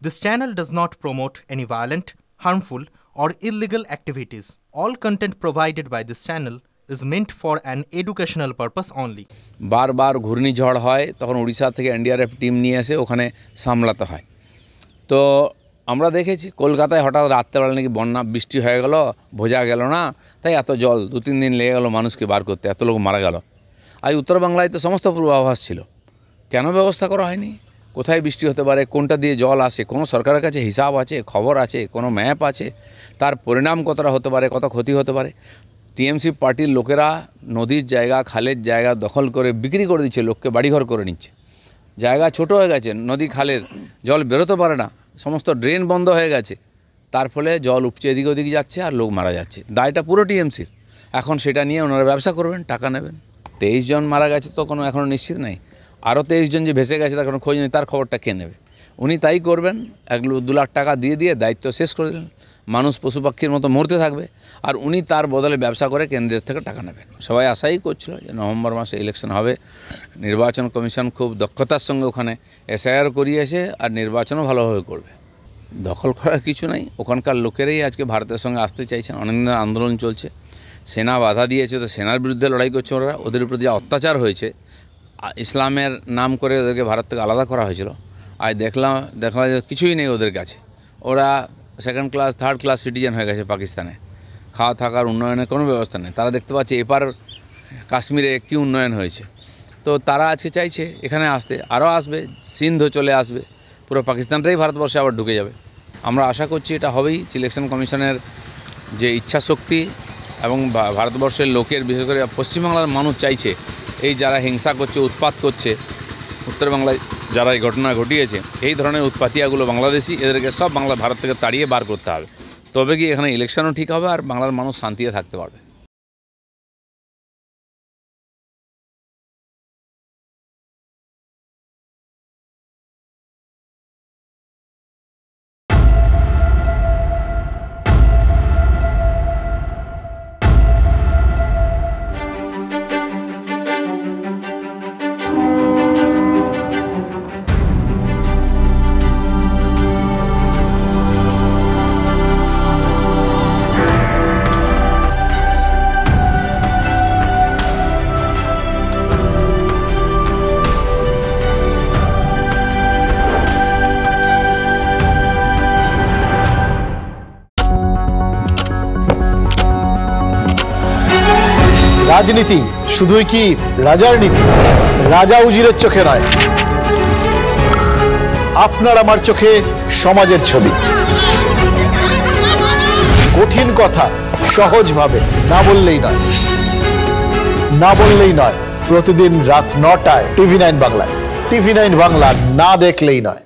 This channel does not promote any violent, harmful, or illegal activities. All content provided by this channel is meant for an educational purpose only. बार बार ঘূর্ণিঝড় হয় তখন উড়িষ্যা থেকে NDRF team নিয়ে এসে ওখানে সামলাতে হয়। তো আমরা দেখেছি কলকাতায় হঠাৎ রাত্রেবেলা নাকি বন্যা বৃষ্টি হয়ে গেল, বোঝা গেল না, তাই এত জল 2-3 দিন লেগে গেল মানুষকে বার করতে, এত লোক মারা গেল। আজ উত্তর বাংলায় তো সমস্ত পূর্বাভাস ছিল, কেন ব্যবস্থা করা হয়নি? কোথায় বৃষ্টি হতে পারে, কোনটা দিয়ে জল আসে, কোনো সরকারের কাছে হিসাব আছে, খবর আছে, কোনো ম্যাপ আছে, তার পরিণাম কতটা হতে পারে, কত ক্ষতি হতে পারে? টিএমসি পার্টির লোকেরা নদীর জায়গা, খালের জায়গা দখল করে বিক্রি করে দিচ্ছে, লোককে বাড়িঘর করে নিচ্ছে। জায়গা ছোট হয়ে গেছে, নদী খালের জল বেরোতে পারে না, সমস্ত ড্রেন বন্ধ হয়ে গেছে, তার ফলে জল উপচে এদিক ওদিক যাচ্ছে আর লোক মারা যাচ্ছে। দায়টা পুরো টিএমসির। এখন সেটা নিয়ে ওনারা ব্যবসা করবেন, টাকা নেবেন। 23 জন মারা গেছে তো কোনো এখনও নিশ্চিত নাই, আরও 23 জন যে ভেসে গেছে তার কোনো খোঁজ নেই, তার খবরটা কে নেবে? উনি তাই করবেন, 1-2 লাখ টাকা দিয়ে দায়িত্ব শেষ করে দিলেন। মানুষ পশু পাখির মতো মরতে থাকবে আর উনি তার বদলে ব্যবসা করে কেন্দ্রের থেকে টাকা নেবেন। সবাই আশাই করছিল যে নভেম্বর মাসে ইলেকশন হবে, নির্বাচন কমিশন খুব দক্ষতার সঙ্গে ওখানে এসআইআর করিয়েছে আর নির্বাচনও ভালোভাবে করবে। দখল করার কিছু নাই, ওখানকার লোকেরাই আজকে ভারতের সঙ্গে আসতে চাইছেন, অনেকদিন আন্দোলন চলছে, সেনা বাধা দিয়েছে, তো সেনার বিরুদ্ধে লড়াই করছে ওরা। ওদের উপর যে অত্যাচার হয়েছে, ইসলামের নাম করে ওদেরকে ভারত থেকে আলাদা করা হয়েছিল, আজ দেখলাম কিছুই নেই ওদের কাছে। ওরা second class, third class citizen হয়ে গেছে পাকিস্তানে। খাওয়া থাকার উন্নয়নের কোনো ব্যবস্থা নেই। তারা দেখতে পাচ্ছে এপার কাশ্মীরে কী উন্নয়ন হয়েছে, তো তারা আজকে চাইছে এখানে আসতে, আরও আসবে, সিন্ধ চলে আসবে, পুরো পাকিস্তানটাই ভারতবর্ষে আবার ঢুকে যাবে। আমরা আশা করছি এটা হবেই। ইলেকশন কমিশনের যে ইচ্ছা শক্তি এবং ভারতবর্ষের লোকের, বিশেষ করে পশ্চিমবাংলার মানুষ চাইছে, এই যারা হিংসা করছে, উৎপাত করছে, উত্তরবাংলায় যারা এই ঘটনা ঘটিয়েছে, এই ধরনের উৎপাতিয়াগুলো বাংলাদেশি, এদেরকে সব ভারত থেকে তাড়িয়ে বার করতে হবে, তবে কি এখানে ইলেকশনও ঠিক হবে আর বাংলার মানুষ শান্তিতে থাকতে পারবে। রাজনীতি শুধুই কি রাজার নীতি? রাজা উজিরের চোখে নয়, আপনার আমার চোখে সমাজের ছবি। কঠিন কথা সহজভাবে না বললেই নয়। প্রতিদিন রাত 9টায় TV9 বাংলায়। TV9 বাংলা না দেখলেই নয়।